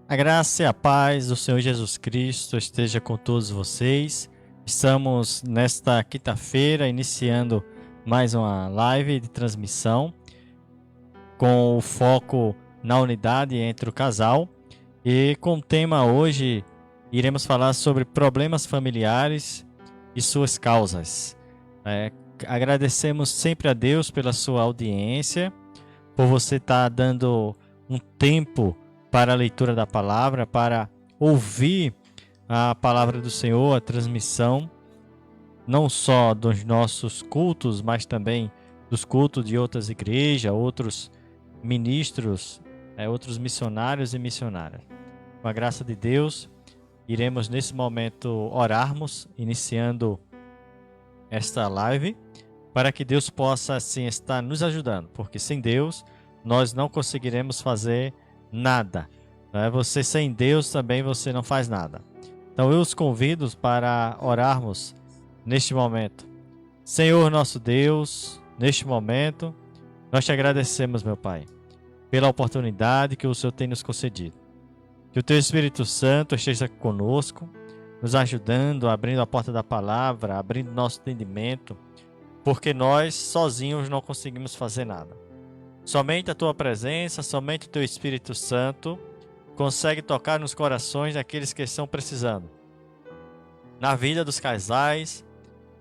A graça e a paz do Senhor Jesus Cristo esteja com todos vocês. Estamos nesta quinta-feira iniciando mais uma live de transmissão com o foco na unidade entre o casal. E com o tema hoje iremos falar sobre problemas familiares e suas causas. Agradecemos sempre a Deus pela sua audiência, por você estar dando um tempo para a leitura da palavra, para ouvir a palavra do Senhor, a transmissão, não só dos nossos cultos, mas também dos cultos de outras igrejas, outros ministros, outros missionários e missionárias. Com a graça de Deus, iremos nesse momento orarmos, iniciando esta live, para que Deus possa assim estar nos ajudando, porque sem Deus nós não conseguiremos fazer nada. Você sem Deus também você não faz nada. Então eu os convido para orarmos neste momento. Senhor nosso Deus, neste momento, nós te agradecemos, meu Pai, pela oportunidade que o Senhor tem nos concedido. Que o Teu Espírito Santo esteja conosco, nos ajudando, abrindo a porta da palavra, abrindo nosso entendimento, porque nós sozinhos não conseguimos fazer nada. Somente a Tua presença, somente o Teu Espírito Santo consegue tocar nos corações daqueles que estão precisando. Na vida dos casais,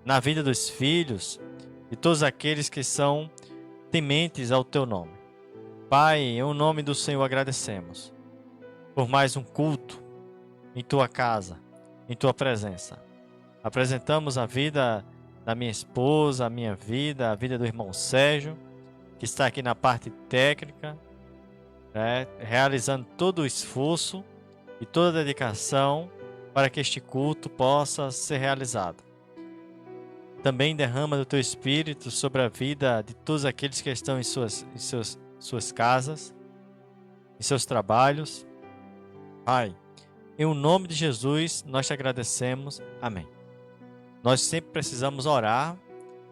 na vida dos filhos e todos aqueles que são tementes ao Teu nome. Pai, em nome do Senhor agradecemos por mais um culto em Tua casa, em Tua presença. Apresentamos a vida da minha esposa, a minha vida, a vida do irmão Sérgio, que está aqui na parte técnica, realizando todo o esforço e toda a dedicação para que este culto possa ser realizado. Também derrama do Teu Espírito sobre a vida de todos aqueles que estão em suas casas, em seus trabalhos. Pai, em nome de Jesus, nós te agradecemos. Amém. Nós sempre precisamos orar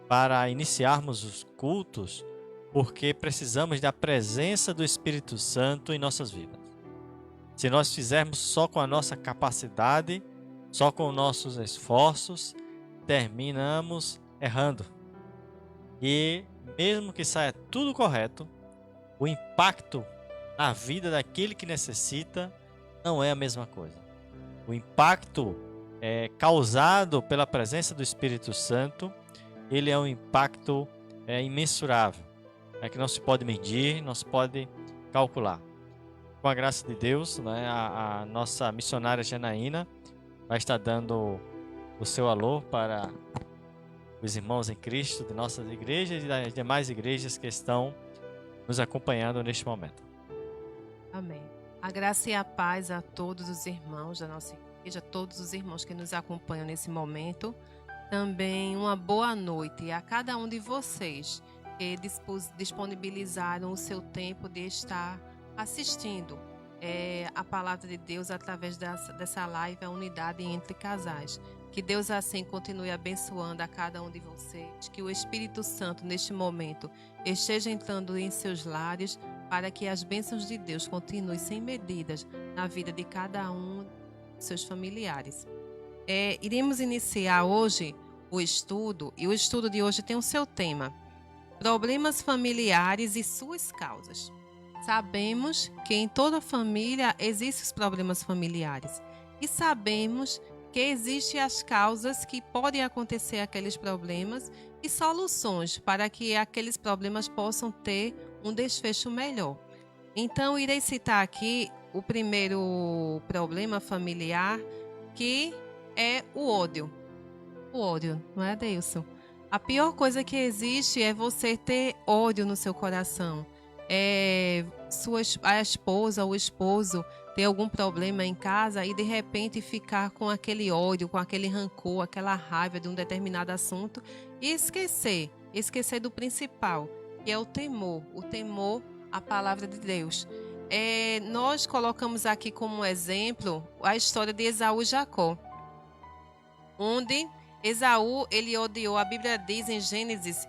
para iniciarmos os cultos, porque precisamos da presença do Espírito Santo em nossas vidas. Se nós fizermos só com a nossa capacidade, só com os nossos esforços, terminamos errando. E mesmo que saia tudo correto, o impacto na vida daquele que necessita não é a mesma coisa. O impacto causado pela presença do Espírito Santo, ele é um impacto imensurável, que não se pode medir, não se pode calcular. Com a graça de Deus, a nossa missionária Janaína vai estar dando o seu alô para os irmãos em Cristo de nossas igrejas e das demais igrejas que estão nos acompanhando neste momento. Amém. A graça e a paz a todos os irmãos da nossa igreja, a todos os irmãos que nos acompanham nesse momento. Também uma boa noite a cada um de vocês que disponibilizaram o seu tempo de estar assistindo a palavra de Deus através dessa live, a unidade entre casais. Que Deus assim continue abençoando a cada um de vocês, que o Espírito Santo neste momento esteja entrando em seus lares, para que as bênçãos de Deus continuem sem medidas na vida de cada um de seus familiares. Iremos iniciar hoje o estudo, e o estudo de hoje tem o seu tema: problemas familiares e suas causas. Sabemos que em toda família existem os problemas familiares, e sabemos que existem as causas que podem acontecer aqueles problemas e soluções para que aqueles problemas possam ter um desfecho melhor. Então, irei citar aqui o primeiro problema familiar, que é o ódio. O ódio, não é, Adeilson? A pior coisa que existe é você ter ódio no seu coração. A esposa ou o esposo ter algum problema em casa e de repente ficar com aquele ódio, com aquele rancor, aquela raiva de um determinado assunto e esquecer do principal, que é o temor à palavra de Deus. Nós colocamos aqui como exemplo a história de Esaú e Jacó, onde Esaú, ele odiou, a Bíblia diz em Gênesis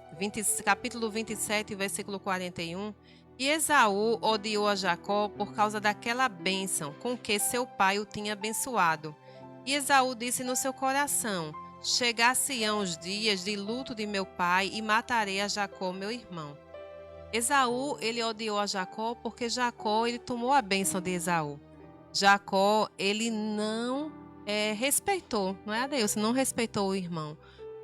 capítulo 27, versículo 41, E Esaú odiou a Jacó por causa daquela bênção com que seu pai o tinha abençoado. E Esaú disse no seu coração: Chegar-se-ão os dias de luto de meu pai e matarei a Jacó, meu irmão. Esaú, ele odiou a Jacó porque Jacó, ele tomou a bênção de Esaú. Jacó, ele não respeitou, não é, Adeus? Não respeitou o irmão.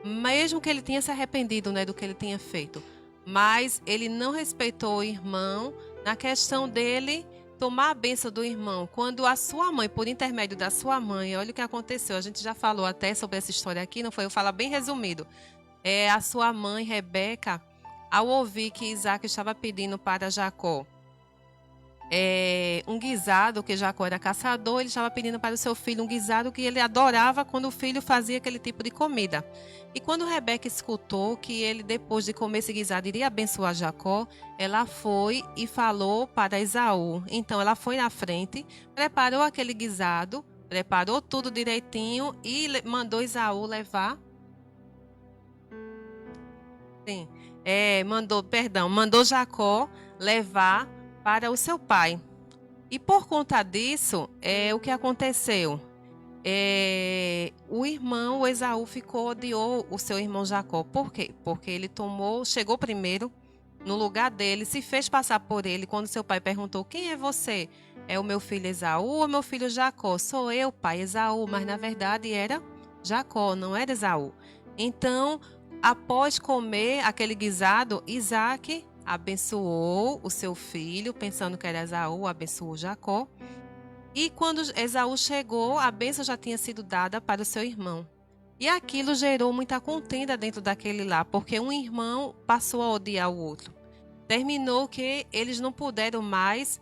Mesmo que ele tenha se arrependido, né, do que ele tinha feito. Mas ele não respeitou o irmão na questão dele tomar a bênção do irmão. Quando a sua mãe, por intermédio da sua mãe, olha o que aconteceu. A gente já falou até sobre essa história aqui, não foi? Eu falo bem resumido. A sua mãe, Rebeca, ao ouvir que Isaac estava pedindo para Jacó um guisado, que Jacó era caçador, ele estava pedindo para o seu filho um guisado que ele adorava quando o filho fazia aquele tipo de comida. E quando Rebeca escutou que ele, depois de comer esse guisado, iria abençoar Jacó, ela foi e falou para Esaú. Então ela foi na frente, preparou aquele guisado, preparou tudo direitinho e mandou Esaú levar. Sim, mandou Jacó levar para o seu pai. E por conta disso, o que aconteceu? O irmão, o Esaú, odiou o seu irmão Jacó. Por quê? Porque ele chegou primeiro no lugar dele, se fez passar por ele. Quando seu pai perguntou: quem é você? É o meu filho Esaú ou meu filho Jacó? Sou eu, pai, Esaú. Mas na verdade era Jacó, não era Esaú. Então, após comer aquele guisado, Isaac abençoou o seu filho, pensando que era Esaú, abençoou Jacó. E quando Esaú chegou, a bênção já tinha sido dada para o seu irmão. E aquilo gerou muita contenda dentro daquele lar, porque um irmão passou a odiar o outro. Terminou que eles não puderam mais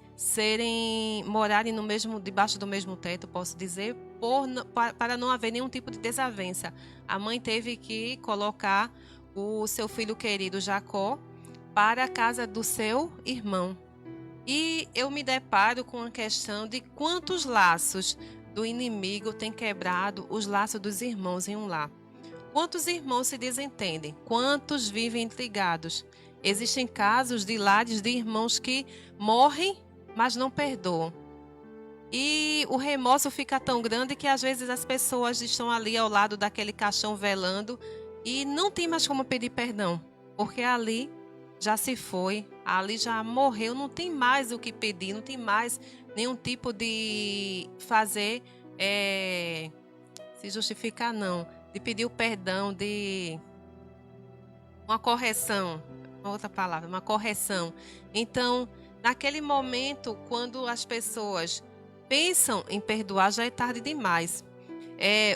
morarem debaixo do mesmo teto, posso dizer, para não haver nenhum tipo de desavença. A mãe teve que colocar o seu filho querido Jacó para a casa do seu irmão. E eu me deparo com a questão de quantos laços do inimigo tem quebrado os laços dos irmãos em um lar. Quantos irmãos se desentendem? Quantos vivem intrigados? Existem casos de lares de irmãos que morrem, mas não perdoam. E o remorso fica tão grande que às vezes as pessoas estão ali ao lado daquele caixão velando e não tem mais como pedir perdão, porque ali já se foi, ali já morreu, não tem mais o que pedir, não tem mais nenhum tipo de fazer, se justificar não, de pedir o perdão, de uma correção, outra palavra, uma correção. Então, naquele momento, quando as pessoas pensam em perdoar, já é tarde demais.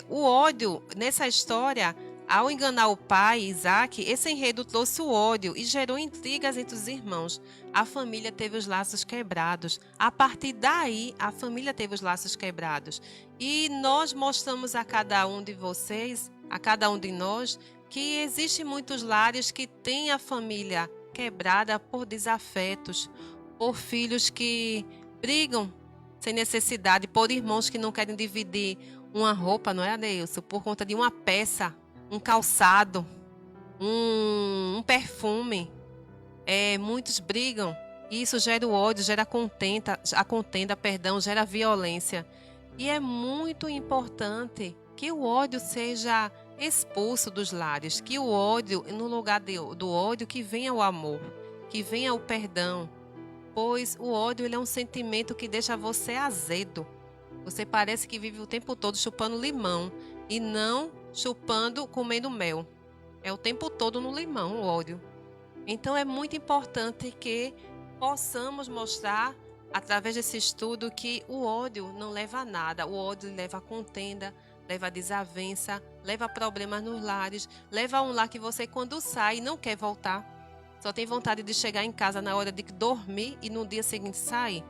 O ódio, nessa história, ao enganar o pai, Isaac, esse enredo trouxe o ódio e gerou intrigas entre os irmãos. A família teve os laços quebrados. A partir daí, a família teve os laços quebrados. E nós mostramos a cada um de vocês, a cada um de nós, que existem muitos lares que têm a família quebrada por desafetos, por filhos que brigam sem necessidade, por irmãos que não querem dividir uma roupa, não é, Adeilson? Por conta de uma peça, um calçado, um perfume. Muitos brigam e isso gera o ódio, gera a contenda, gera violência. E é muito importante que o ódio seja expulso dos lares, que o ódio, no lugar do ódio, que venha o amor, que venha o perdão, pois o ódio ele é um sentimento que deixa você azedo. Você parece que vive o tempo todo chupando limão e não comendo mel. É o tempo todo no limão o ódio. Então é muito importante que possamos mostrar, através desse estudo, que o ódio não leva a nada. O ódio leva a contenda, leva a desavença, leva a problemas nos lares, leva a um lar que você, quando sai, não quer voltar. Só tem vontade de chegar em casa na hora de dormir e no dia seguinte sair.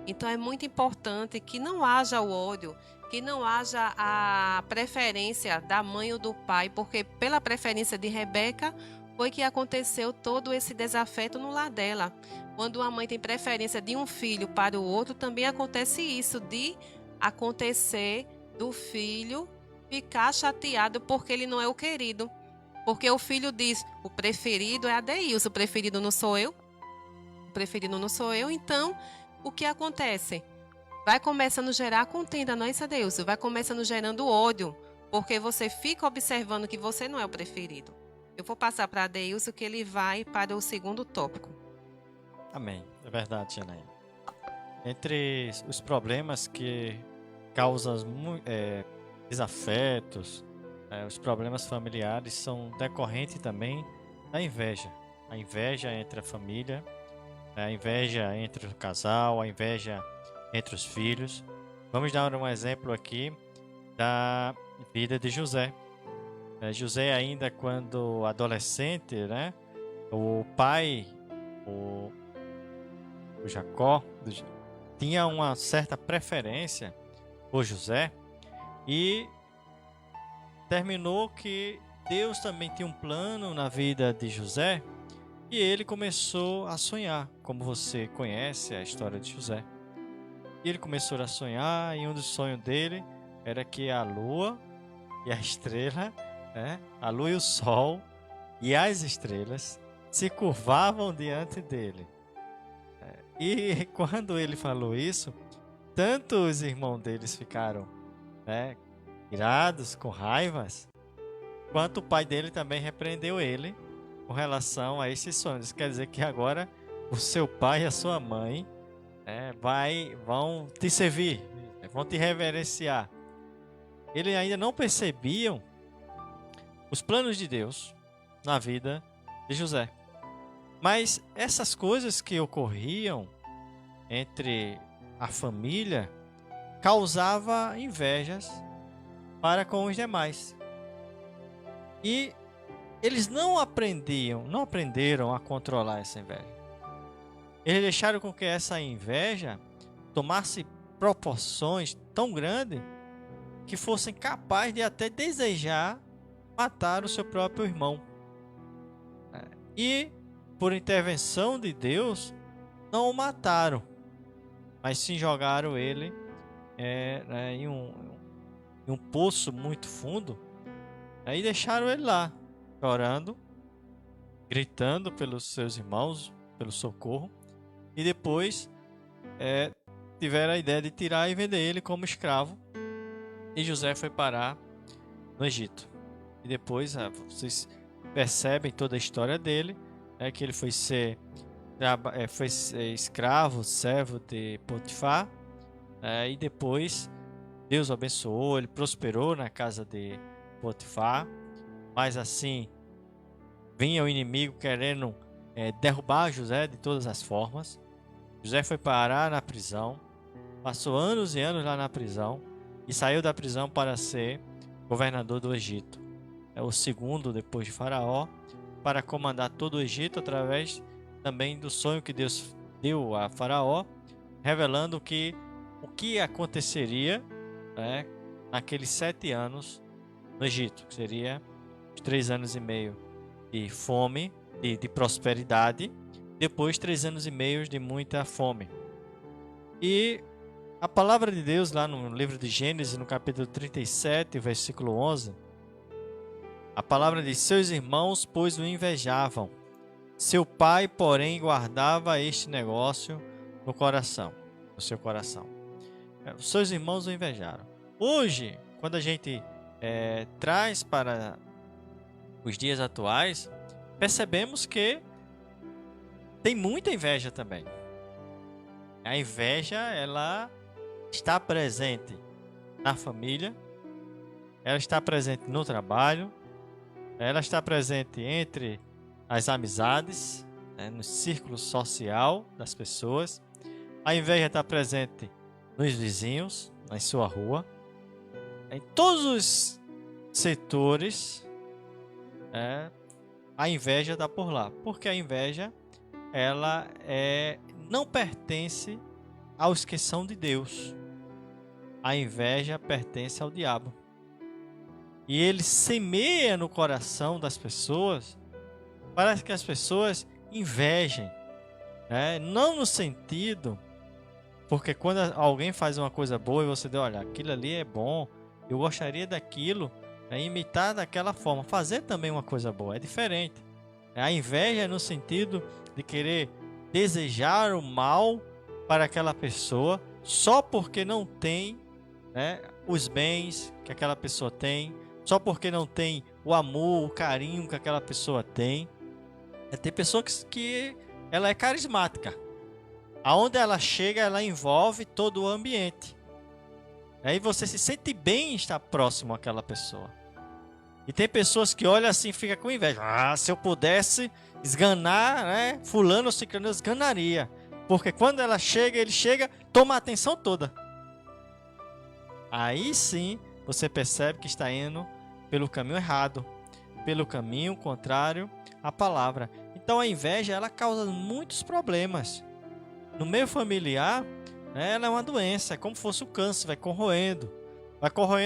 Então é muito importante que não haja o ódio, que não haja a preferência da mãe ou do pai, porque pela preferência de Rebeca foi que aconteceu todo esse desafeto no lar dela. Quando a mãe tem preferência de um filho para o outro, também acontece isso, de acontecer do filho ficar chateado porque ele não é o querido. Porque o filho diz: o preferido é Adeilson, o preferido não sou eu. preferido não sou eu, então o que acontece? Vai começando a gerar contenda, não é isso, Deus? Vai começando gerando ódio, porque você fica observando que você não é o preferido. Eu vou passar para Deus que ele vai para o segundo tópico. Amém. É verdade, Janaína. Entre os problemas que causam desafetos, os problemas familiares são decorrentes também da inveja. A inveja entre a família, a inveja entre o casal, a inveja entre os filhos. Vamos dar um exemplo aqui da vida de José. José ainda quando adolescente, né? O pai, o Jacó, tinha uma certa preferência por José e terminou que Deus também tinha um plano na vida de José e ele começou a sonhar, como você conhece a história de José. E ele começou a sonhar e um dos sonhos dele era que a lua e a estrela, a lua e o sol e as estrelas se curvavam diante dele. E quando ele falou isso, tanto os irmãos deles ficaram irados, com raivas, quanto o pai dele também repreendeu ele com relação a esses sonhos. Quer dizer que agora o seu pai e a sua mãe vão te servir, vão te reverenciar. Eles ainda não percebiam os planos de Deus na vida de José. Mas essas coisas que ocorriam entre a família causava invejas para com os demais. E eles não aprenderam a controlar essa inveja. Eles deixaram com que essa inveja tomasse proporções tão grandes que fossem capazes de até desejar matar o seu próprio irmão. E, por intervenção de Deus, não o mataram, mas sim jogaram ele em um poço muito fundo, e deixaram ele lá, chorando, gritando pelos seus irmãos, pelo socorro, e depois tiveram a ideia de tirar e vender ele como escravo, e José foi parar no Egito. E depois vocês percebem toda a história dele, que ele foi ser escravo, servo de Potifar, e depois Deus o abençoou, ele prosperou na casa de Potifar, mas assim vinha o inimigo querendo derrubar José de todas as formas. José foi parar na prisão, passou anos e anos lá na prisão e saiu da prisão para ser governador do Egito. É o segundo depois de Faraó, para comandar todo o Egito através também do sonho que Deus deu a Faraó, revelando o que aconteceria naqueles 7 anos no Egito, que seria os 3 anos e meio de fome, de prosperidade, depois 3 anos e meio de muita fome. E a palavra de Deus lá no livro de Gênesis, no capítulo 37, versículo 11, a palavra diz: seus irmãos, pois, o invejavam. Seu pai, porém, guardava este negócio no seu coração. Os seus irmãos o invejaram. Hoje, quando a gente traz para os dias atuais, percebemos que tem muita inveja também. A inveja, ela está presente na família, ela está presente no trabalho, ela está presente entre as amizades, no círculo social das pessoas. A inveja está presente nos vizinhos, na sua rua, em todos os setores. A inveja está por lá, porque a inveja ela não pertence aos que são de Deus. A inveja pertence ao diabo. E ele semeia no coração das pessoas para que as pessoas invejem. Não no sentido, porque quando alguém faz uma coisa boa e você diz, olha, aquilo ali é bom, eu gostaria daquilo, imitar daquela forma, fazer também uma coisa boa, é diferente. A inveja é no sentido de querer desejar o mal para aquela pessoa só porque não tem, né, os bens que aquela pessoa tem, só porque não tem o amor, o carinho que aquela pessoa tem. Tem pessoa que ela é carismática. Aonde ela chega, ela envolve todo o ambiente. Aí você se sente bem em estar próximo àquela pessoa. E tem pessoas que olham assim e ficam com inveja. Ah, se eu pudesse esganar, né, fulano ou ciclano, eu esganaria. Porque quando ela chega, ele chega, toma a atenção toda. Aí sim, você percebe que está indo pelo caminho errado. Pelo caminho contrário à palavra. Então a inveja, ela causa muitos problemas. No meio familiar, ela é uma doença, é como se fosse o câncer, vai corroendo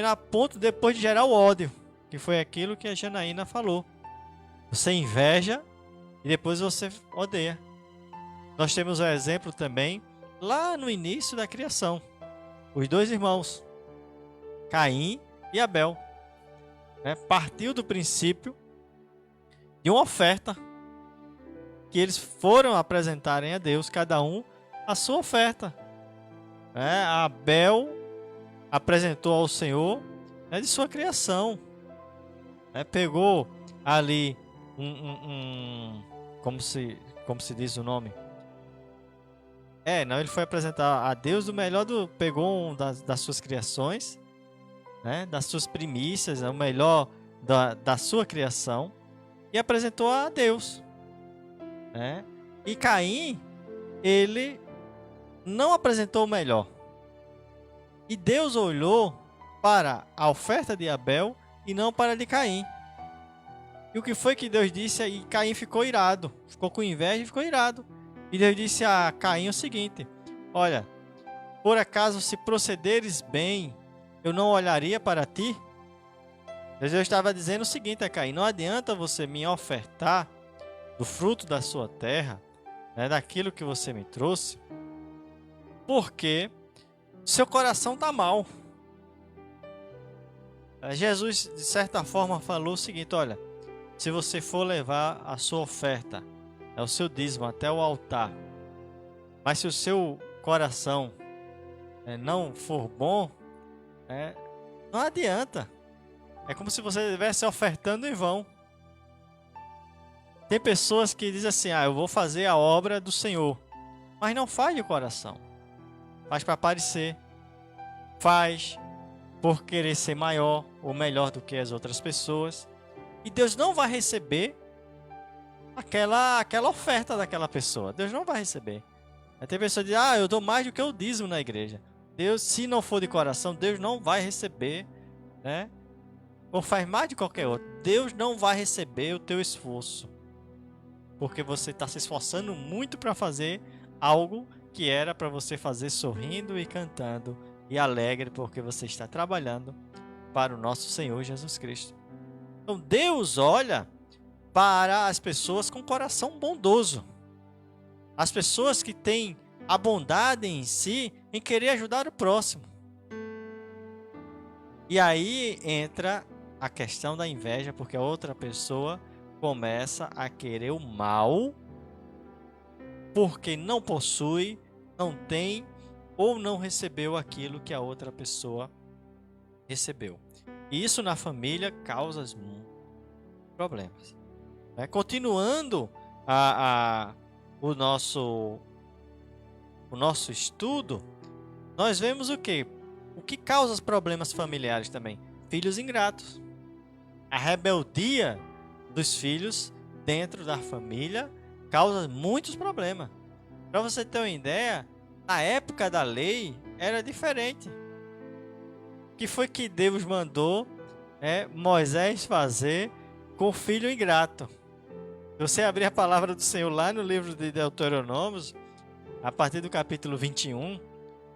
a ponto depois de gerar o ódio, que foi aquilo que a Janaína falou. Você inveja e depois você odeia. Nós temos um exemplo também lá no início da criação. Os dois irmãos, Caim e Abel, partiu do princípio de uma oferta que eles foram apresentarem a Deus, cada um a sua oferta. Abel apresentou ao Senhor de sua criação. Pegou ali como se diz o nome? Ele foi apresentar a Deus o melhor pegou um das suas criações, das suas primícias, o melhor da sua criação, e apresentou a Deus. E Caim, ele não apresentou o melhor. E Deus olhou para a oferta de Abel e não para a de Caim. E o que foi que Deus disse? E Caim ficou irado, ficou com inveja e ficou irado. E Deus disse a Caim o seguinte: olha, por acaso se procederes bem, eu não olharia para ti? Deus estava dizendo o seguinte a Caim: não adianta você me ofertar do fruto da sua terra, daquilo que você me trouxe, porque seu coração está mal. Jesus, de certa forma, falou o seguinte: olha, se você for levar a sua oferta, o seu dízimo até o altar, mas se o seu coração não for bom, não adianta. É como se você estivesse ofertando em vão. Tem pessoas que dizem assim: eu vou fazer a obra do Senhor, mas não faz de coração. Faz para aparecer, faz por querer ser maior ou melhor do que as outras pessoas, e Deus não vai receber aquela oferta daquela pessoa. Deus não vai receber. Tem pessoas que dizem: eu dou mais do que o dízimo na igreja. Deus, se não for de coração, Deus não vai receber, ou faz mais de qualquer outro. Deus não vai receber o teu esforço, porque você está se esforçando muito para fazer algo que era para você fazer sorrindo e cantando e alegre, porque você está trabalhando para o nosso Senhor Jesus Cristo. Então Deus olha para as pessoas com coração bondoso, as pessoas que têm a bondade em si, em querer ajudar o próximo. E aí entra a questão da inveja, porque a outra pessoa começa a querer o mal porque não possui, não tem ou não recebeu aquilo que a outra pessoa recebeu. E isso na família causa problemas. Continuando o nosso estudo, nós vemos o quê? O que causa os problemas familiares também? Filhos ingratos. A rebeldia dos filhos dentro da família causa muitos problemas. Para você ter uma ideia, na época da lei era diferente. O que foi que Deus mandou Moisés fazer com o filho ingrato? Se você abrir a palavra do Senhor lá no livro de Deuteronômio, a partir do capítulo 21,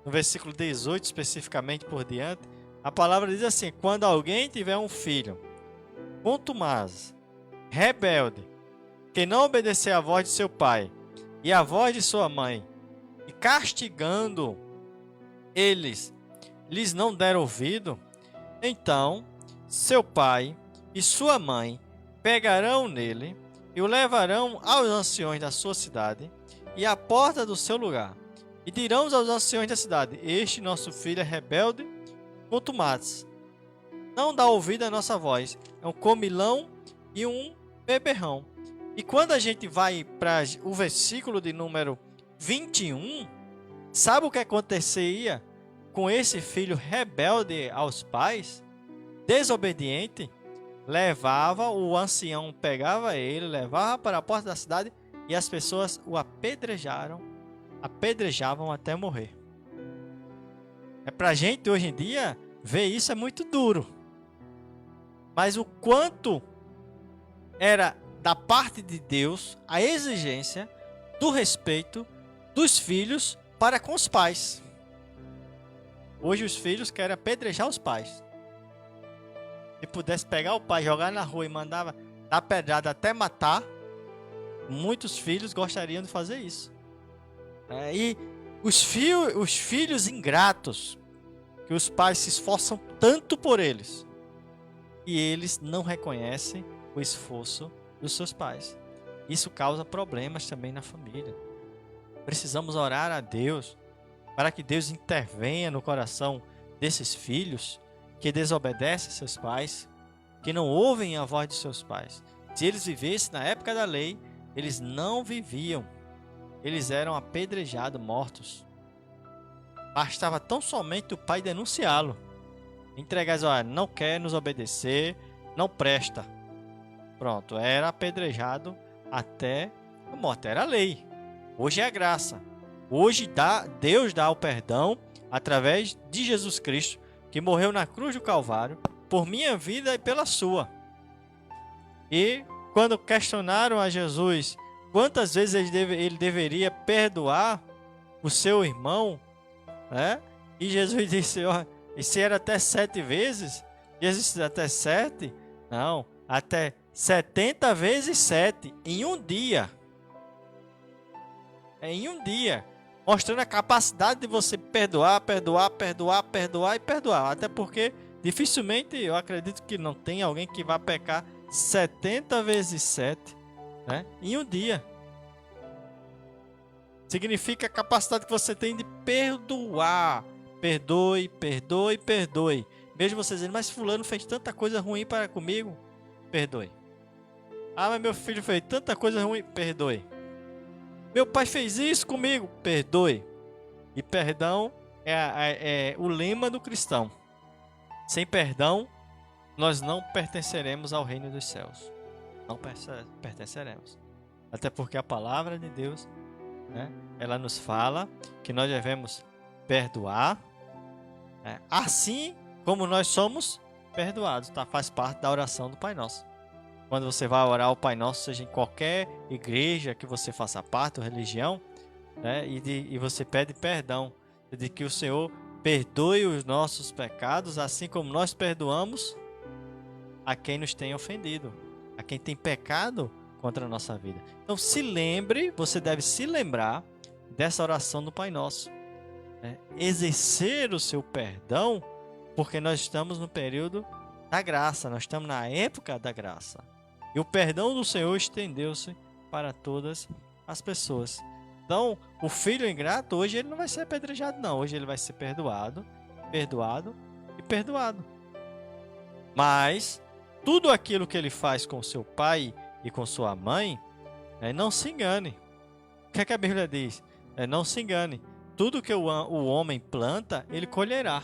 no versículo 18 especificamente por diante, a palavra diz assim: quando alguém tiver um filho contumaz, rebelde, que não obedecer à voz de seu pai e à voz de sua mãe, e castigando eles lhes não der ouvido, então seu pai e sua mãe pegarão nele e o levarão aos anciões da sua cidade e à porta do seu lugar. E dirão aos anciões da cidade: este nosso filho é rebelde, contumax. Não dá ouvido à nossa voz. É um comilão e um beberrão. E quando a gente vai para o versículo de número 21, sabe o que acontecia com esse filho rebelde aos pais? Desobediente? Levava, o ancião pegava ele, levava para a porta da cidade e as pessoas o apedrejavam até morrer. Pra gente hoje em dia, ver isso é muito duro. Mas o quanto era da parte de Deus a exigência do respeito dos filhos para com os pais. Hoje os filhos querem apedrejar os pais. Se pudesse pegar o pai, jogar na rua e mandava dar pedrada até matar, muitos filhos gostariam de fazer isso. E os filhos ingratos, que os pais se esforçam tanto por eles, e eles não reconhecem o esforço dos seus pais. Isso causa problemas também na família. Precisamos orar a Deus para que Deus intervenha no coração desses filhos que desobedecem seus pais, que não ouvem a voz de seus pais. Se eles vivessem na época da lei, eles não viviam. Eles eram apedrejados, mortos. Bastava tão somente o pai denunciá-lo. Entregar, olha, não quer nos obedecer, não presta. Pronto, era apedrejado até a morte. Era a lei. Hoje é a graça. Hoje Deus dá o perdão através de Jesus Cristo, que morreu na cruz do Calvário por minha vida e pela sua. E quando questionaram a Jesus quantas vezes ele deveria perdoar o seu irmão, né? E Jesus disse, ó, e se era até 7 vezes? Jesus disse, até 7? Não, até 70 vezes 7, em um dia. Em um dia. Mostrando a capacidade de você perdoar. Até porque, dificilmente, eu acredito que não tem alguém que vá pecar 70 vezes 7, né, em um dia. Significa a capacidade que você tem de perdoar. Perdoe. Mesmo você dizendo, mas fulano fez tanta coisa ruim para comigo. Perdoe. Ah, mas meu filho fez tanta coisa ruim. Perdoe. Meu pai fez isso comigo. Perdoe. E perdão é o lema do cristão. Sem perdão, nós não pertenceremos ao reino dos céus. Não pertenceremos. Até porque a palavra de Deus, né, ela nos fala que nós devemos perdoar, né, assim como nós somos perdoados. Tá? Faz parte da oração do Pai Nosso. Quando você vai orar o Pai Nosso, seja em qualquer igreja que você faça parte, ou religião, né, e você pede perdão, de que o Senhor perdoe os nossos pecados, assim como nós perdoamos a quem nos tem ofendido, a quem tem pecado contra a nossa vida. Então se lembre, você deve se lembrar dessa oração do Pai Nosso, né? Exercer o seu perdão, porque nós estamos no período da graça, nós estamos na época da graça. E o perdão do Senhor estendeu-se para todas as pessoas. Então, o filho ingrato, hoje ele não vai ser apedrejado, não. Hoje ele vai ser perdoado. Mas, tudo aquilo que ele faz com seu pai e com sua mãe, não se engane. O que é que a Bíblia diz? Não se engane. Tudo que o homem planta, ele colherá.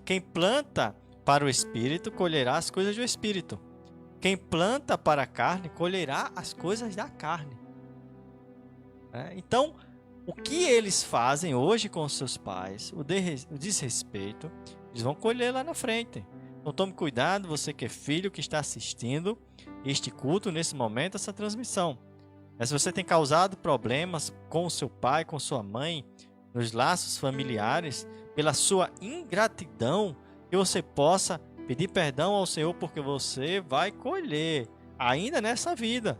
Quem planta para o Espírito, colherá as coisas do Espírito. Quem planta para a carne, colherá as coisas da carne. Então, o que eles fazem hoje com os seus pais, o desrespeito, eles vão colher lá na frente. Então, tome cuidado, você que é filho, que está assistindo este culto, nesse momento, essa transmissão. Se você tem causado problemas com o seu pai, com sua mãe, nos laços familiares, pela sua ingratidão, que você possa pedir perdão ao Senhor, porque você vai colher, ainda nessa vida,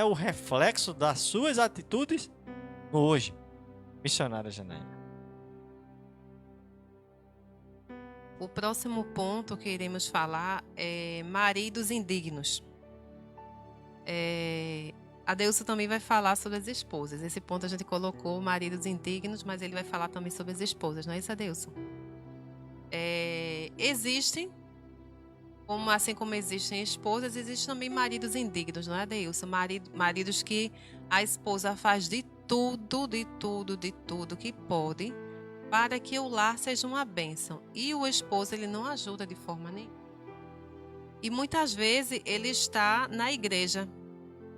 o reflexo das suas atitudes hoje. Missionária Janaína. O próximo ponto que iremos falar é maridos indignos. Adeilson também vai falar sobre as esposas. Esse ponto a gente colocou maridos indignos, mas ele vai falar também sobre as esposas, não é isso, Adeilson? Existem, assim como existem esposas, existem também maridos indignos, não é, Adeilson? Maridos que a esposa faz de tudo que pode para que o lar seja uma bênção. E o esposo, ele não ajuda de forma nenhuma. E muitas vezes ele está na igreja,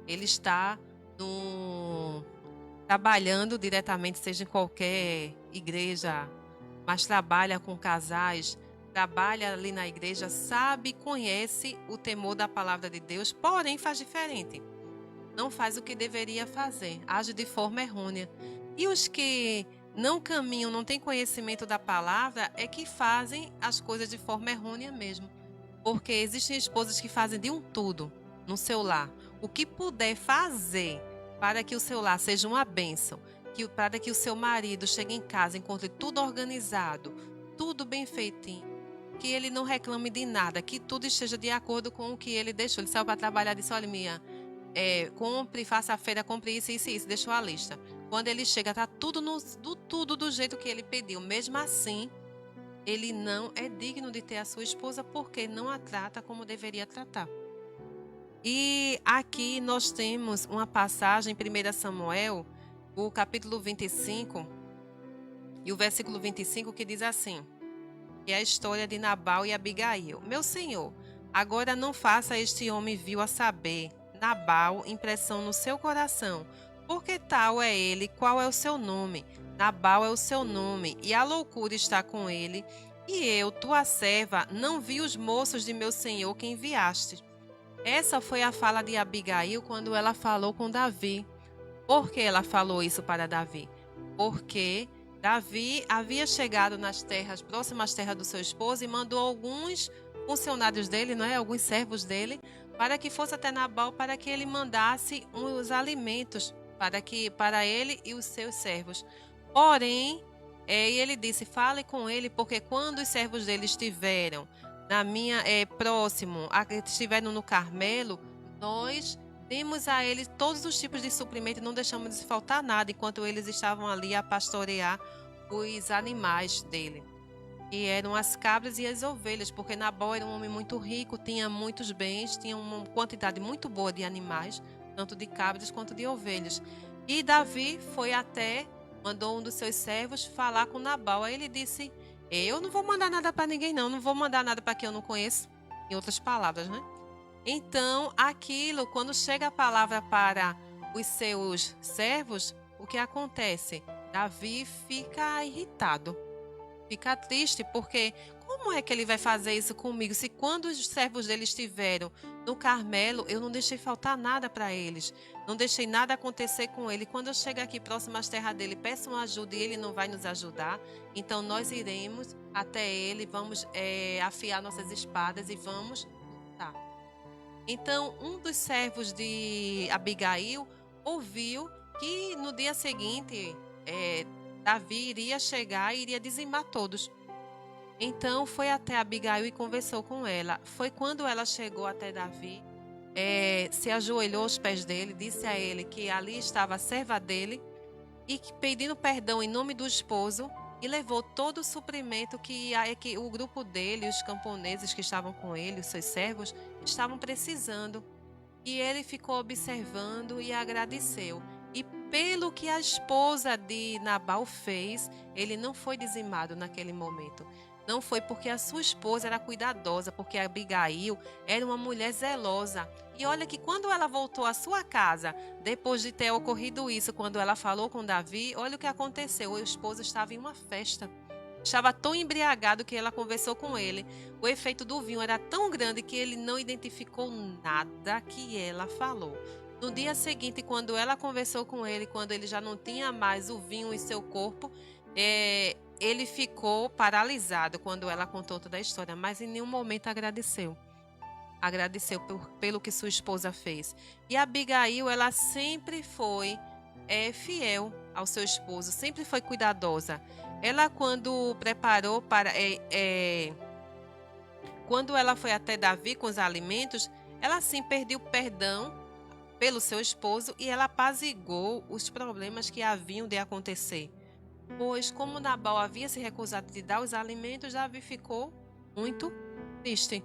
ele está trabalhando diretamente, seja em qualquer igreja, mas trabalha com casais, trabalha ali na igreja, sabe, conhece o temor da palavra de Deus, porém faz diferente. Não faz o que deveria fazer, age de forma errônea. E os que não caminham, não têm conhecimento da palavra, é que fazem as coisas de forma errônea mesmo. Porque existem esposas que fazem de um tudo no seu lar. O que puder fazer para que o seu lar seja uma bênção, para que o seu marido chegue em casa, encontre tudo organizado, tudo bem feitinho, que ele não reclame de nada, que tudo esteja de acordo com o que ele deixou. Ele saiu para trabalhar e disse, olha, compre, faça a feira, compre isso, deixou a lista. Quando ele chega, está tudo do jeito que ele pediu. Mesmo assim, ele não é digno de ter a sua esposa porque não a trata como deveria tratar. E aqui nós temos uma passagem em 1 Samuel, o capítulo 25, e o versículo 25, que diz assim, que é a história de Nabal e Abigail. Meu senhor, agora não faça este homem vil a saber, Nabal, impressão no seu coração, porque tal é ele, qual é o seu nome? Nabal é o seu nome, e a loucura está com ele. E eu, tua serva, não vi os moços de meu senhor que enviaste. Essa foi a fala de Abigail quando ela falou com Davi. Por que ela falou isso para Davi? Porque Davi havia chegado nas terras, próximas às terras do seu esposo, e mandou alguns funcionários dele, alguns servos dele, para que fosse até Nabal, para que ele mandasse os alimentos para ele e os seus servos. Porém, ele disse, fale com ele, porque quando os servos dele estiveram estiveram no Carmelo, nós demos a eles todos os tipos de suprimento e não deixamos de faltar nada, enquanto eles estavam ali a pastorear os animais dele, que eram as cabras e as ovelhas, porque Nabal era um homem muito rico, tinha muitos bens, tinha uma quantidade muito boa de animais, tanto de cabras quanto de ovelhas. E Davi mandou um dos seus servos falar com Nabal. Aí ele disse, eu não vou mandar nada para ninguém não vou mandar nada para quem eu não conheço, em outras palavras, né? Então, quando chega a palavra para os seus servos, o que acontece? Davi fica irritado, fica triste, porque como é que ele vai fazer isso comigo? Se quando os servos dele estiveram no Carmelo, eu não deixei faltar nada para eles, não deixei nada acontecer com ele. Quando eu chegar aqui próximo às terras dele, peço uma ajuda e ele não vai nos ajudar, então nós iremos até ele, vamos afiar nossas espadas e vamos lutar. Então, um dos servos de Abigail ouviu que no dia seguinte Davi iria chegar e iria dizimar todos. Então, foi até Abigail e conversou com ela. Foi quando ela chegou até Davi, se ajoelhou aos pés dele, disse a ele que ali estava a serva dele e pedindo perdão em nome do esposo, e levou todo o suprimento que o grupo dele, os camponeses que estavam com ele, os seus servos, estavam precisando. E ele ficou observando e agradeceu. E pelo que a esposa de Nabal fez, ele não foi dizimado naquele momento. Não foi porque a sua esposa era cuidadosa, porque Abigail era uma mulher zelosa. E olha que quando ela voltou à sua casa, depois de ter ocorrido isso, quando ela falou com Davi, olha o que aconteceu. O esposo estava em uma festa. Estava tão embriagado que ela conversou com ele. O efeito do vinho era tão grande que ele não identificou nada que ela falou. No dia seguinte, quando ela conversou com ele, quando ele já não tinha mais o vinho em seu corpo, ele ficou paralisado quando ela contou toda a história, mas em nenhum momento agradeceu. Agradeceu pelo que sua esposa fez. E Abigail, ela sempre foi fiel ao seu esposo, sempre foi cuidadosa. Ela, quando preparou quando ela foi até Davi com os alimentos, ela sim pediu perdão pelo seu esposo e ela apaziguou os problemas que haviam de acontecer. Pois, como Nabal havia se recusado de dar os alimentos, Davi ficou muito triste.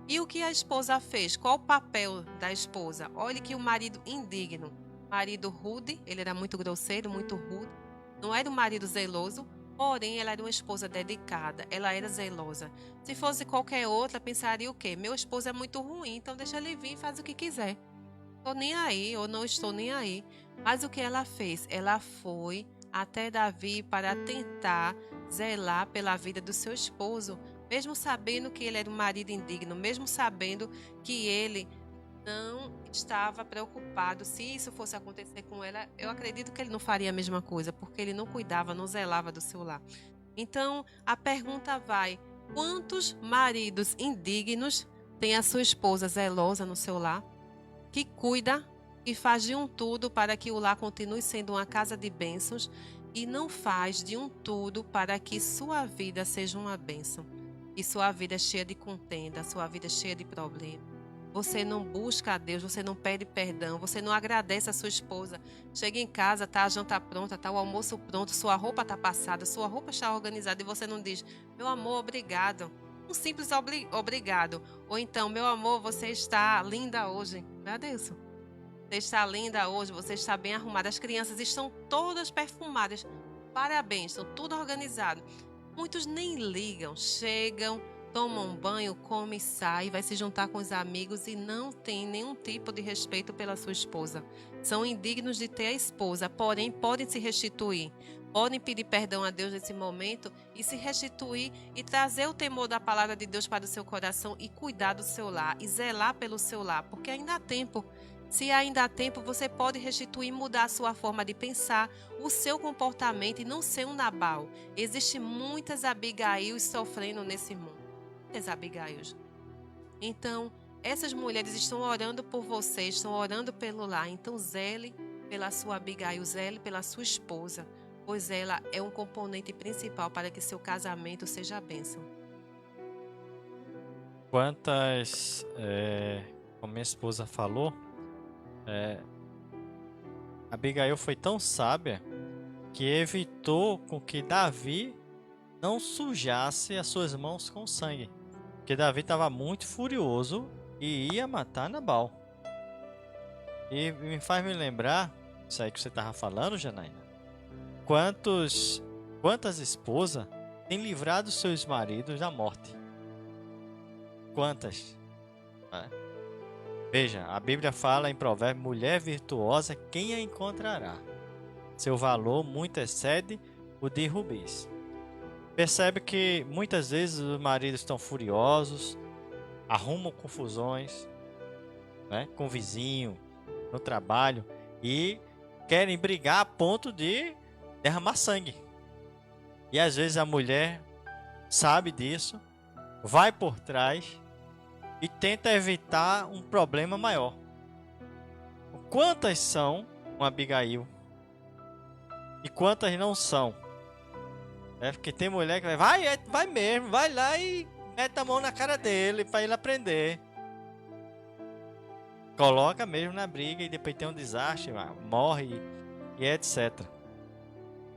E o que a esposa fez? Qual o papel da esposa? Olhe que o marido indigno, marido rude, ele era muito grosseiro, muito rude, não era um marido zeloso, porém ela era uma esposa dedicada, ela era zelosa. Se fosse qualquer outra, pensaria o quê? Meu esposo é muito ruim, então deixa ele vir e faz o que quiser. Estou nem aí, ou não estou nem aí. Mas o que ela fez? Ela foi até Davi para tentar zelar pela vida do seu esposo, mesmo sabendo que ele era um marido indigno, mesmo sabendo que ele não estava preocupado. Se isso fosse acontecer com ela, eu acredito que ele não faria a mesma coisa, porque ele não cuidava, não zelava do seu lar. Então, a pergunta vai: quantos maridos indignos tem a sua esposa zelosa no seu lar, que cuida e faz de um tudo para que o lar continue sendo uma casa de bênçãos e não faz de um tudo para que sua vida seja uma bênção e sua vida é cheia de contenda, sua vida é cheia de problemas? Você não busca a Deus, você não pede perdão, você não agradece a sua esposa. Chega em casa, tá a janta pronta, tá o almoço pronto, sua roupa tá passada, sua roupa está organizada e você não diz: meu amor, obrigado. Um simples obrigado. Ou então: meu amor, você está linda hoje. Agradeço. Você está linda hoje, você está bem arrumada. As crianças estão todas perfumadas. Parabéns, estão tudo organizado. Muitos nem ligam, chegam, tomam um banho, comem, saem, vai se juntar com os amigos e não tem nenhum tipo de respeito pela sua esposa. São indignos de ter a esposa, porém podem se restituir. Podem pedir perdão a Deus nesse momento e se restituir e trazer o temor da palavra de Deus para o seu coração e cuidar do seu lar e zelar pelo seu lar, porque ainda há tempo. Se ainda há tempo, você pode restituir e mudar a sua forma de pensar, o seu comportamento e não ser um Nabal. Existem muitas Abigails sofrendo nesse mundo. Muitas Abigails. Então, essas mulheres estão orando por você, estão orando pelo lar. Então, zele pela sua Abigail, zele pela sua esposa, pois ela é um componente principal para que seu casamento seja a bênção. Como minha esposa falou, Abigail foi tão sábia que evitou com que Davi não sujasse as suas mãos com sangue, porque Davi estava muito furioso e ia matar Nabal. E me faz me lembrar isso aí que você estava falando, Janaína. Quantas esposas têm livrado seus maridos da morte? Quantas? Veja, a Bíblia fala em Provérbios: mulher virtuosa, quem a encontrará? Seu valor muito excede o de rubis. Percebe que muitas vezes os maridos estão furiosos, arrumam confusões, com o vizinho, no trabalho, e querem brigar a ponto de derramar sangue. E às vezes a mulher sabe disso, vai por trás e tenta evitar um problema maior. Quantas são uma Abigail e quantas não são? Porque tem mulher que vai mesmo, vai lá e mete a mão na cara dele para ele aprender. Coloca mesmo na briga e depois tem um desastre, morre e etc.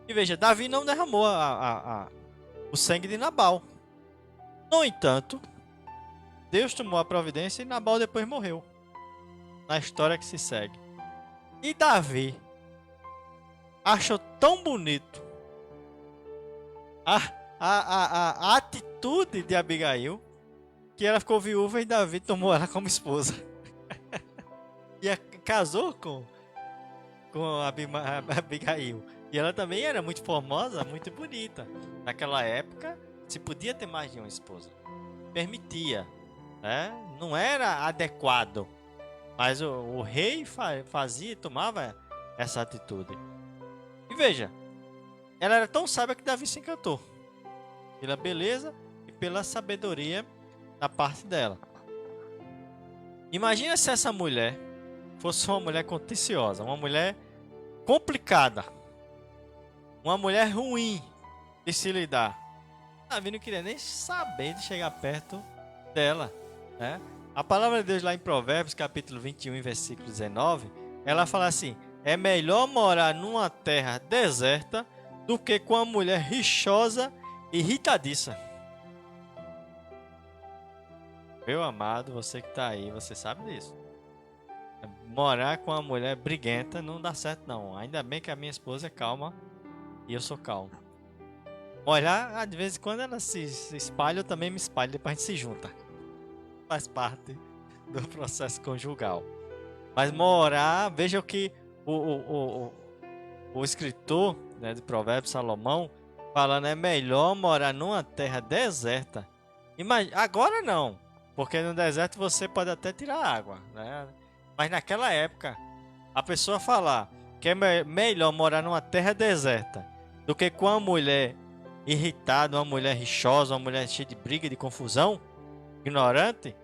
E veja, Davi não derramou o sangue de Nabal. No entanto, Deus tomou a providência e Nabal depois morreu. Na história que se segue. E Davi achou tão bonito a atitude de Abigail que ela ficou viúva e Davi tomou ela como esposa. E casou com Abigail. E ela também era muito formosa, muito bonita. Naquela época, se podia ter mais de uma esposa. Permitia. Não era adequado. Mas o rei fazia e tomava essa atitude. E veja, ela era tão sábia que Davi se encantou pela beleza e pela sabedoria da parte dela. Imagina se essa mulher fosse uma mulher contenciosa, uma mulher complicada, uma mulher ruim de se lidar. Davi não queria nem saber de chegar perto dela. A palavra de Deus lá em Provérbios, capítulo 21, versículo 19, ela fala assim: é melhor morar numa terra deserta do que com uma mulher rixosa e irritadiça. Meu amado, você que está aí, você sabe disso. Morar com uma mulher briguenta não dá certo não. Ainda bem que a minha esposa é calma e eu sou calmo. Olhar, de vez em quando ela se espalha, eu também me espalho, depois a gente se junta. Faz parte do processo conjugal. Mas morar, veja que o escritor, né, de Provérbios, Salomão, falando é melhor morar numa terra deserta. Agora não, porque no deserto você pode até tirar água, né? Mas naquela época, a pessoa falar que é melhor morar numa terra deserta do que com uma mulher irritada, uma mulher rixosa, uma mulher cheia de briga, de confusão, ignorante,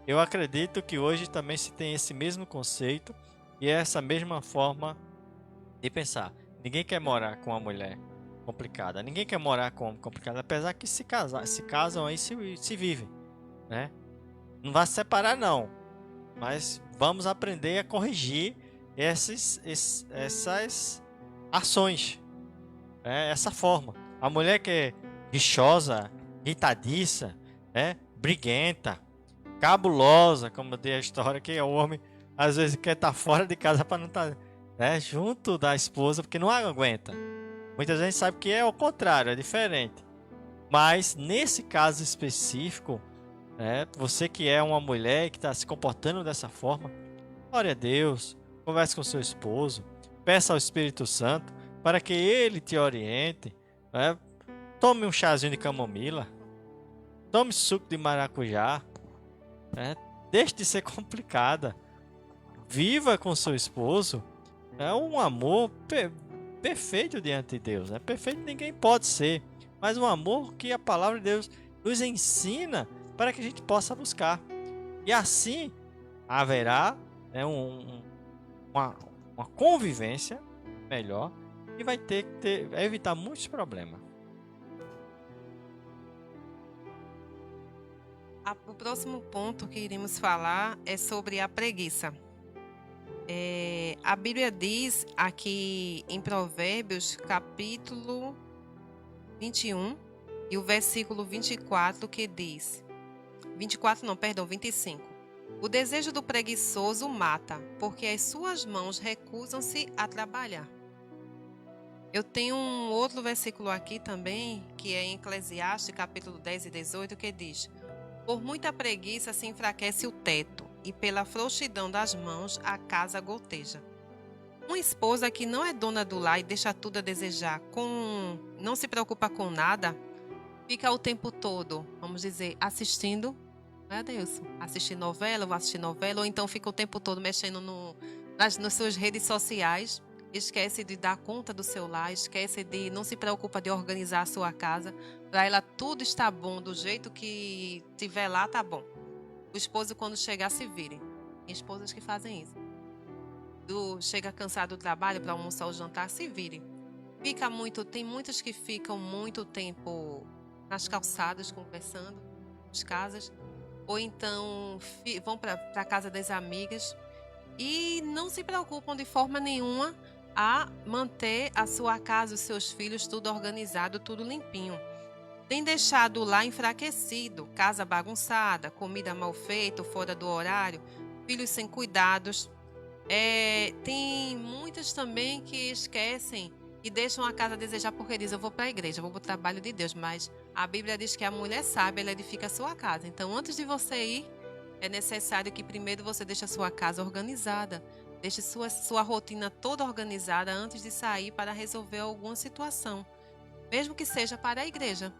eu acredito que hoje também se tem esse mesmo conceito e essa mesma forma de pensar. Ninguém quer morar com uma mulher complicada, ninguém quer morar com um homem complicado, apesar que se casam aí, se vivem, né? Não vai se separar não, mas vamos aprender a corrigir essas ações, essa forma. A mulher que é rixosa, irritadiça, briguenta, cabulosa, como tem a história que o homem às vezes quer estar fora de casa para não estar junto da esposa porque não aguenta. Muitas vezes sabe que é o contrário, é diferente. Mas nesse caso específico, você que é uma mulher que está se comportando dessa forma, glória a Deus, converse com seu esposo, peça ao Espírito Santo para que ele te oriente. Tome um chazinho de camomila, tome suco de maracujá, deixe de ser complicada, viva com seu esposo. É um amor perfeito diante de Deus, perfeito ninguém pode ser, mas um amor que a palavra de Deus nos ensina para que a gente possa buscar, e assim haverá uma convivência melhor e vai evitar muitos problemas. O próximo ponto que iremos falar é sobre a preguiça. A Bíblia diz aqui em Provérbios, capítulo 21, e o versículo 24, que diz... 25. O desejo do preguiçoso mata, porque as suas mãos recusam-se a trabalhar. Eu tenho um outro versículo aqui também, que é em Eclesiastes, capítulo 10 e 18, que diz: por muita preguiça se enfraquece o teto, e pela frouxidão das mãos a casa goteja. Uma esposa que não é dona do lar e deixa tudo a desejar, não se preocupa com nada, fica o tempo todo, vamos dizer, assistindo, meu Deus, assistir novela, ou então fica o tempo todo mexendo nas suas redes sociais, esquece de dar conta do seu lar, não se preocupa de organizar a sua casa, para ela tudo está bom, do jeito que tiver lá tá bom. O esposo, quando chegar, se vire. Tem esposas que fazem isso. Chega cansado do trabalho para almoçar ou jantar, se vire. Tem muitos que ficam muito tempo nas calçadas conversando, nas casas, ou então vão para a casa das amigas e não se preocupam de forma nenhuma a manter a sua casa, os seus filhos, tudo organizado, tudo limpinho. Tem deixado lá enfraquecido, casa bagunçada, comida mal feita, fora do horário, filhos sem cuidados. Tem muitas também que esquecem e deixam a casa a desejar porque dizem: eu vou para a igreja, eu vou para o trabalho de Deus. Mas a Bíblia diz que a mulher sábia, ela edifica a sua casa. Então, antes de você ir, é necessário que primeiro você deixe a sua casa organizada. Deixe sua rotina toda organizada antes de sair para resolver alguma situação, mesmo que seja para a igreja.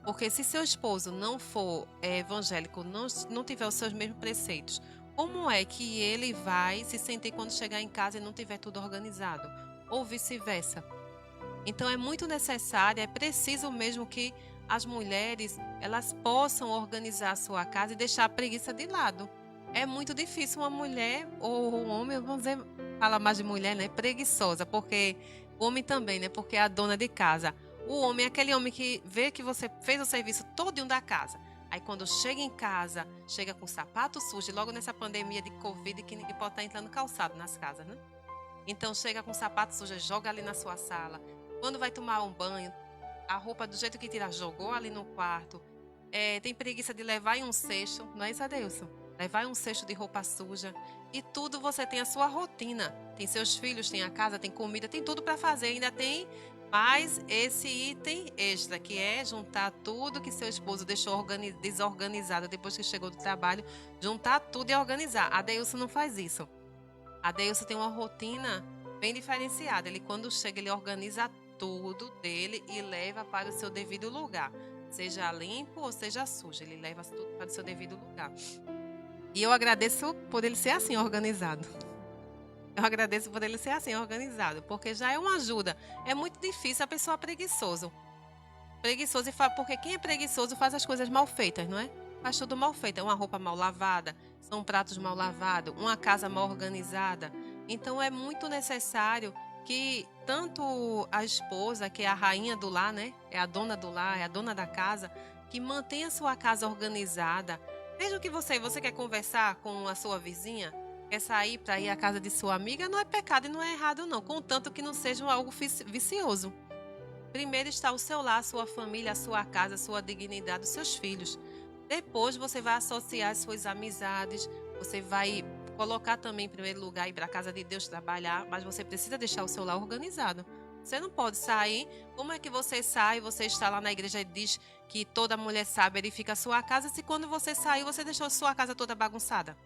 Porque se seu esposo não for evangélico, não tiver os seus mesmos preceitos, como é que ele vai se sentir quando chegar em casa e não tiver tudo organizado? Ou vice-versa. Então é muito necessário, é preciso mesmo que as mulheres elas possam organizar a sua casa e deixar a preguiça de lado. É muito difícil uma mulher ou um homem, vamos dizer, fala mais de mulher, né? Preguiçosa, porque o homem também, né? Porque é a dona de casa. O homem é aquele homem que vê que você fez o serviço todinho da casa. Aí quando chega em casa, chega com sapato sujo, e logo nessa pandemia de Covid que ninguém pode estar entrando calçado nas casas, né? Então chega com sapato sujo, joga ali na sua sala. Quando vai tomar um banho, a roupa do jeito que tira, jogou ali no quarto. Tem preguiça de levar em um cesto, não é isso, Adeilson? Levar em um cesto de roupa suja. E tudo você tem a sua rotina. Tem seus filhos, tem a casa, tem comida, tem tudo para fazer. Ainda tem mais esse item extra, que é juntar tudo que seu esposo deixou desorganizado depois que chegou do trabalho. Juntar tudo e organizar. A Adeilson não faz isso. A Adeilson tem uma rotina bem diferenciada. Ele, quando chega, ele organiza tudo dele e leva para o seu devido lugar. Seja limpo ou seja sujo, ele leva tudo para o seu devido lugar. E eu agradeço por ele ser assim organizado. Eu agradeço por ele ser assim organizado, porque já é uma ajuda. É muito difícil a pessoa preguiçoso. Preguiçoso, porque quem é preguiçoso faz as coisas mal feitas, não é? Faz tudo mal feito. É uma roupa mal lavada, são pratos mal lavados, uma casa mal organizada. Então é muito necessário que tanto a esposa, que é a rainha do lar, né? É a dona do lar, é a dona da casa, que mantenha a sua casa organizada. Veja o que você quer conversar com a sua vizinha, quer sair para ir à casa de sua amiga, não é pecado e não é errado não, contanto que não seja algo vicioso. Primeiro está o seu lar, a sua família, a sua casa, a sua dignidade, os seus filhos. Depois você vai associar as suas amizades, você vai colocar também em primeiro lugar ir para a casa de Deus trabalhar, mas você precisa deixar o seu lar organizado. Você não pode sair. Como é que você sai? Você está lá na igreja e diz que toda mulher sabe verifica a sua casa, se quando você saiu você deixou a sua casa toda bagunçada?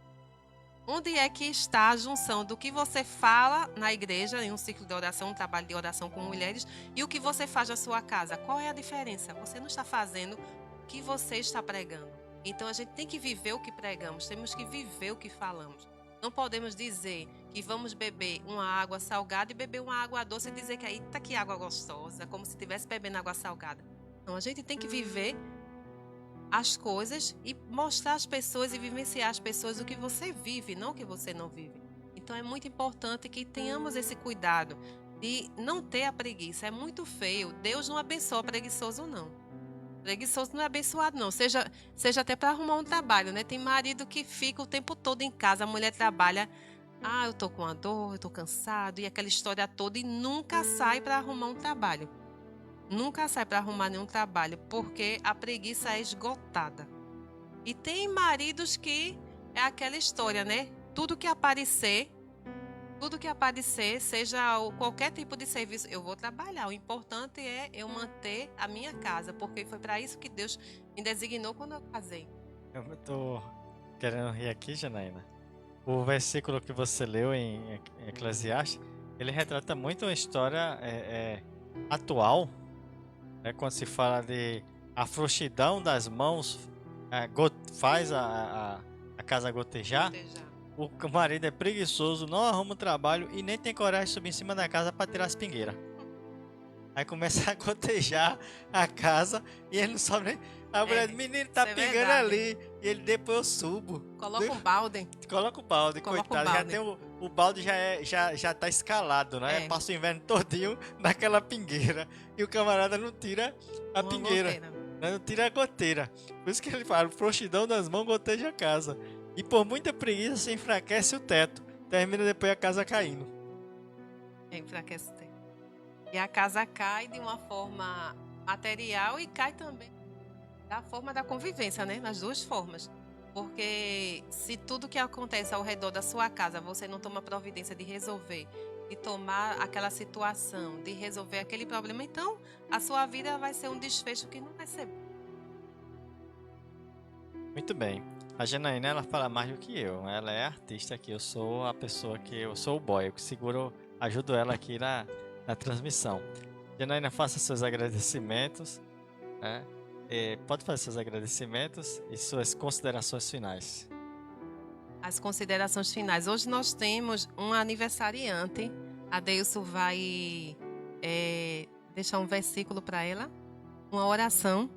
Onde é que está a junção do que você fala na igreja, em um ciclo de oração, um trabalho de oração com mulheres, e o que você faz na sua casa? Qual é a diferença? Você não está fazendo o que você está pregando. Então a gente tem que viver o que pregamos, temos que viver o que falamos. Não podemos dizer que vamos beber uma água salgada e beber uma água doce e dizer que eita, que água gostosa, como se estivesse bebendo água salgada. Não, a gente tem que viver as coisas e mostrar às pessoas e vivenciar às pessoas o que você vive, não o que você não vive. Então é muito importante que tenhamos esse cuidado de não ter a preguiça. É muito feio. Deus não abençoa preguiçoso, não. Preguiçoso não é abençoado, não. Seja até para arrumar um trabalho, né? Tem marido que fica o tempo todo em casa, a mulher trabalha. Eu tô com uma dor, eu tô cansado, e aquela história toda, e nunca sai para arrumar um trabalho. Nunca sai para arrumar nenhum trabalho, porque a preguiça é esgotada. E tem maridos que é aquela história, né? Tudo que aparecer, seja qualquer tipo de serviço, eu vou trabalhar. O importante é eu manter a minha casa, porque foi para isso que Deus me designou quando eu casei. Eu estou querendo rir aqui, Janaína. O versículo que você leu em Eclesiastes, ele retrata muito uma história atual, né, quando se fala de a frouxidão das mãos faz a casa gotejar. O marido é preguiçoso, não arruma o trabalho e nem tem coragem de subir em cima da casa para tirar as pingueiras. Aí começa a gotejar a casa e ele não sobe nem. A mulher diz, menino, tá pingando ali. E ele, depois eu subo. Coloca um balde. Coloca o balde, coitado. Já tem o balde já tá escalado, né? Passa o inverno todinho naquela pingueira. E o camarada não tira a pingueira. Não tira a goteira. Por isso que ele fala, frouxidão das mãos goteja a casa. E por muita preguiça se enfraquece o teto. Termina depois a casa caindo. Enfraquece o teto. E a casa cai de uma forma material e cai também da forma da convivência, né? Nas duas formas. Porque se tudo que acontece ao redor da sua casa, você não toma providência de resolver, de tomar aquela situação, de resolver aquele problema, então a sua vida vai ser um desfecho que não vai ser bom. Muito bem. A Janaína, ela fala mais do que eu. Ela é artista aqui. Eu sou a pessoa eu sou o boy. Eu que seguro, ajudo ela aqui na transmissão. Janaína, faça seus agradecimentos, né? Pode fazer seus agradecimentos e suas considerações finais. As considerações finais. Hoje nós temos um aniversariante. A Deilson vai deixar um versículo para ela. Uma oração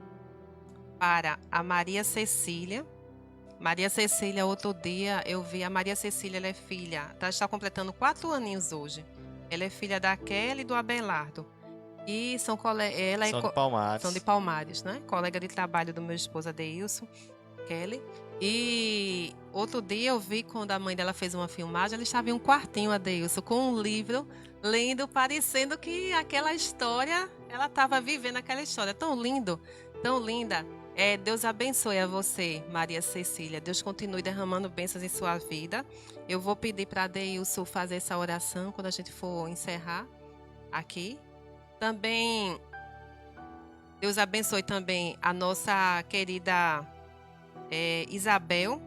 para a Maria Cecília. Maria Cecília, outro dia eu vi a Maria Cecília, ela é filha, está completando 4 aninhos hoje. Ela é filha da Kelly e do Abelardo. E ela São de Palmares. são de Palmares, né? Colega de trabalho do meu esposo Adeilson, Kelly. E outro dia eu vi quando a mãe dela fez uma filmagem, ela estava em um quartinho, Adeilson, com um livro, lendo, parecendo que aquela história, ela estava vivendo aquela história. Tão lindo, tão linda. Deus abençoe a você, Maria Cecília. Deus continue derramando bênçãos em sua vida. Eu vou pedir para Adeilson fazer essa oração quando a gente for encerrar aqui. Também, Deus abençoe também a nossa querida Isabel,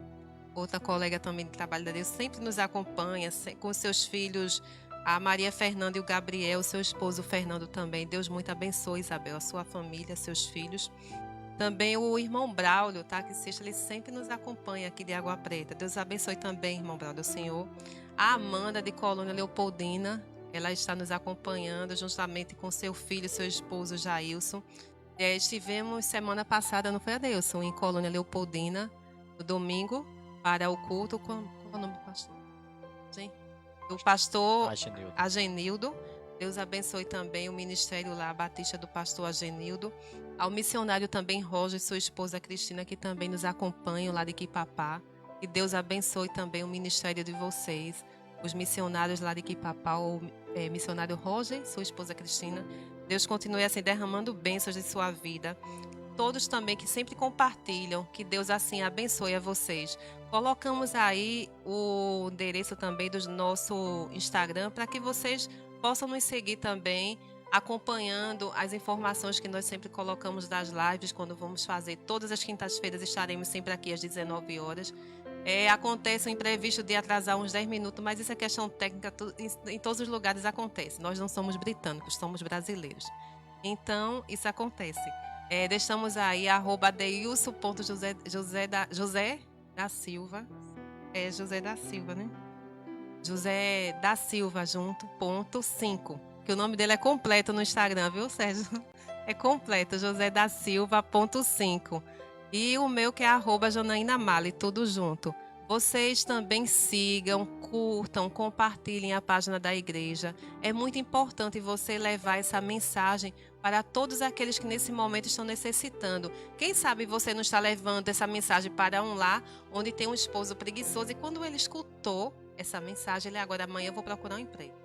outra colega também de trabalho da Deus, sempre nos acompanha com seus filhos, a Maria Fernanda e o Gabriel, seu esposo Fernando também. Deus muito abençoe, Isabel, a sua família, seus filhos. Também o irmão Braulio, tá? Que seja, ele sempre nos acompanha aqui de Água Preta. Deus abençoe também, irmão Braulio, Senhor. A Amanda de Colônia Leopoldina, ela está nos acompanhando juntamente com seu filho, seu esposo Jailson. Estivemos semana passada, não foi, Adeilson, em Colônia Leopoldina, no domingo, para o culto. Qual é o nome do pastor? Sim. Do pastor Agenildo. Deus abençoe também o ministério lá, a Batista do pastor Agenildo. Ao missionário também Roger e sua esposa Cristina, que também nos acompanham lá de Quipapá. E Deus abençoe também o ministério de vocês, os missionários lá de Quipapá, o missionário Roger e sua esposa Cristina. Deus continue assim derramando bênçãos de sua vida. Todos também que sempre compartilham, que Deus assim abençoe a vocês. Colocamos aí o endereço também do nosso Instagram para que vocês possam nos seguir também, acompanhando as informações que nós sempre colocamos das lives quando vamos fazer. Todas as quintas-feiras estaremos sempre aqui às 19 horas. Acontece o imprevisto de atrasar uns 10 minutos, mas isso é questão técnica, em todos os lugares acontece. Nós não somos britânicos, somos brasileiros. Então, isso acontece. Deixamos aí, @deilson.josé da Silva. José da Silva, né? José da Silva junto, _5. Que o nome dele é completo no Instagram, viu, Sérgio? É completo, José da Silva _5. E o meu que é @Janaína Mali, tudo junto. Vocês também sigam, curtam, compartilhem a página da igreja. É muito importante você levar essa mensagem para todos aqueles que nesse momento estão necessitando. Quem sabe você não está levando essa mensagem para um lar onde tem um esposo preguiçoso e quando ele escutou essa mensagem, ele agora amanhã eu vou procurar um emprego.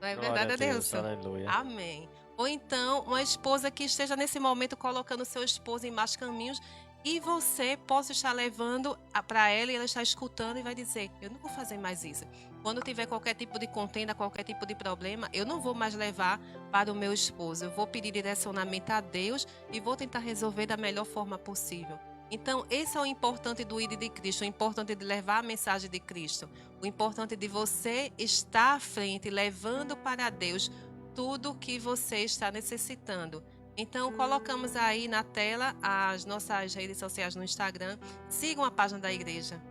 Não é verdade, Adeilson? Aleluia. Amém. Ou então, uma esposa que esteja nesse momento colocando seu esposo em maus caminhos e você possa estar levando para ela e ela está escutando e vai dizer, eu não vou fazer mais isso. Quando tiver qualquer tipo de contenda, qualquer tipo de problema, eu não vou mais levar para o meu esposo. Eu vou pedir direcionamento a Deus e vou tentar resolver da melhor forma possível. Então, esse é o importante do ID de Cristo, o importante de levar a mensagem de Cristo, o importante de você estar à frente, levando para Deus tudo o que você está necessitando. Então, colocamos aí na tela as nossas redes sociais no Instagram. Sigam a página da igreja.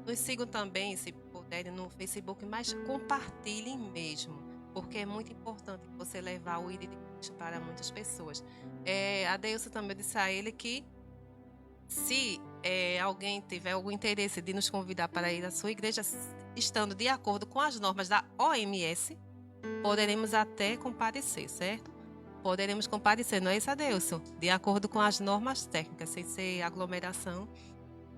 Nos sigam também, se puderem, no Facebook, mas compartilhem mesmo, porque é muito importante você levar o ID de Cristo para muitas pessoas. Adeilson também disse a ele que se alguém tiver algum interesse de nos convidar para ir à sua igreja, estando de acordo com as normas da OMS, poderemos até comparecer, certo? Poderemos comparecer, não é isso, Adeilson? De acordo com as normas técnicas, sem ser aglomeração,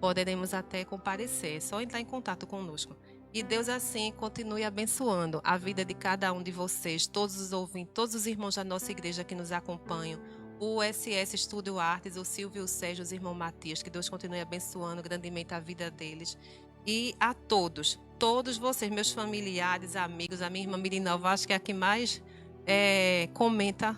poderemos até comparecer. É só entrar em contato conosco. E Deus assim continue abençoando a vida de cada um de vocês, todos os ouvintes, todos os irmãos da nossa igreja que nos acompanham, o SS Estúdio Artes, o Silvio, o Sérgio, os irmãos Matias, que Deus continue abençoando grandemente a vida deles. E a todos vocês, meus familiares, amigos, a minha irmã Mirinalva, acho que é a que mais comenta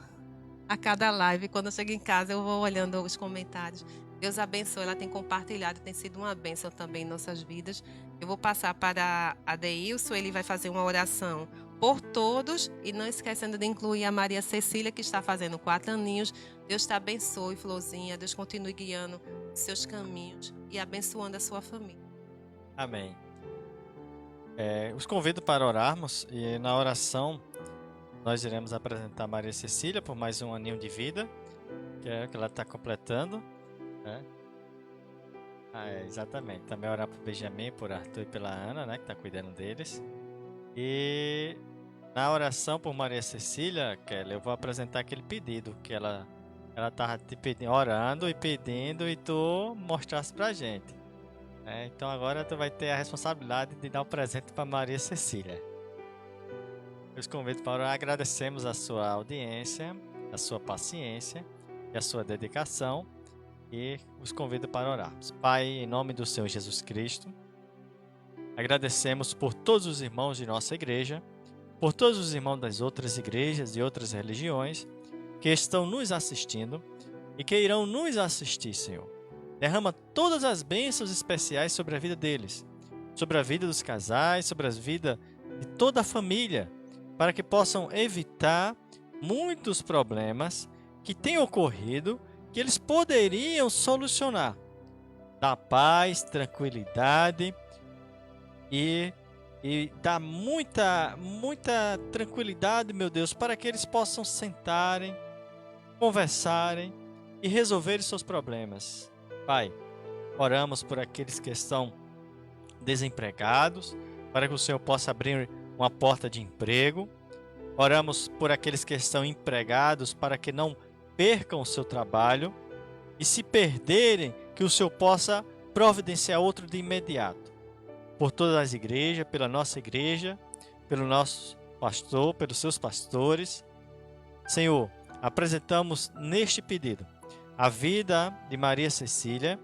a cada live. Quando eu chego em casa, eu vou olhando os comentários. Deus abençoe, ela tem compartilhado, tem sido uma bênção também em nossas vidas. Eu vou passar para Adeilson, ele vai fazer uma oração por todos e não esquecendo de incluir a Maria Cecília, que está fazendo 4 aninhos. Deus te abençoe, Florzinha. Deus continue guiando os seus caminhos e abençoando a sua família. Amém. Os convido para orarmos e na oração nós iremos apresentar a Maria Cecília por mais um aninho de vida, que é o que ela está completando. Né? Exatamente. Também orar por Benjamin, por Arthur e pela Ana, né, que está cuidando deles. E na oração por Maria Cecília, Kelly, eu vou apresentar aquele pedido que ela estava te pedindo, orando e pedindo, e tu mostrasse pra gente. Então agora tu vai ter a responsabilidade de dar o presente para Maria Cecília. Eu os convido para orar. Agradecemos a sua audiência, a sua paciência e a sua dedicação, e os convido para orarmos. Pai, em nome do Senhor Jesus Cristo, agradecemos por todos os irmãos de nossa igreja, por todos os irmãos das outras igrejas e outras religiões que estão nos assistindo e que irão nos assistir, Senhor. Derrama todas as bênçãos especiais sobre a vida deles, sobre a vida dos casais, sobre a vida de toda a família, para que possam evitar muitos problemas que têm ocorrido, que eles poderiam solucionar. Dá paz, tranquilidade e dá muita tranquilidade, meu Deus, para que eles possam sentarem, conversarem e resolverem seus problemas. Pai, oramos por aqueles que estão desempregados, para que o Senhor possa abrir uma porta de emprego. Oramos por aqueles que estão empregados, para que não percam o seu trabalho, e se perderem, que o Senhor possa providenciar outro de imediato. Por todas as igrejas, pela nossa igreja, pelo nosso pastor, pelos seus pastores. Senhor, apresentamos neste pedido a vida de Maria Cecília,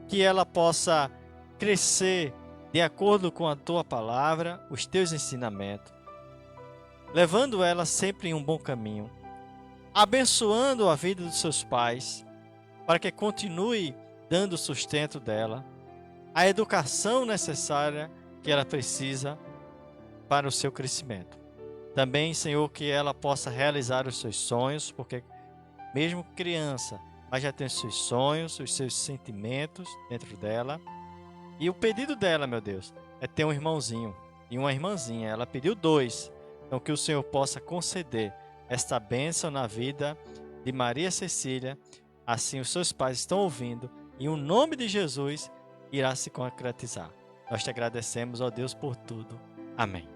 que ela possa crescer de acordo com a tua palavra, os teus ensinamentos, levando ela sempre em um bom caminho, abençoando a vida dos seus pais, para que continue dando o sustento dela, a educação necessária que ela precisa para o seu crescimento. Também, Senhor, que ela possa realizar os seus sonhos, porque mesmo criança, mas já tem os seus sonhos, os seus sentimentos dentro dela. E o pedido dela, meu Deus, é ter um irmãozinho e uma irmãzinha. Ela pediu 2. Então que o Senhor possa conceder esta bênção na vida de Maria Cecília. Assim os seus pais estão ouvindo, e o nome de Jesus irá se concretizar. Nós te agradecemos, ó Deus, por tudo. Amém.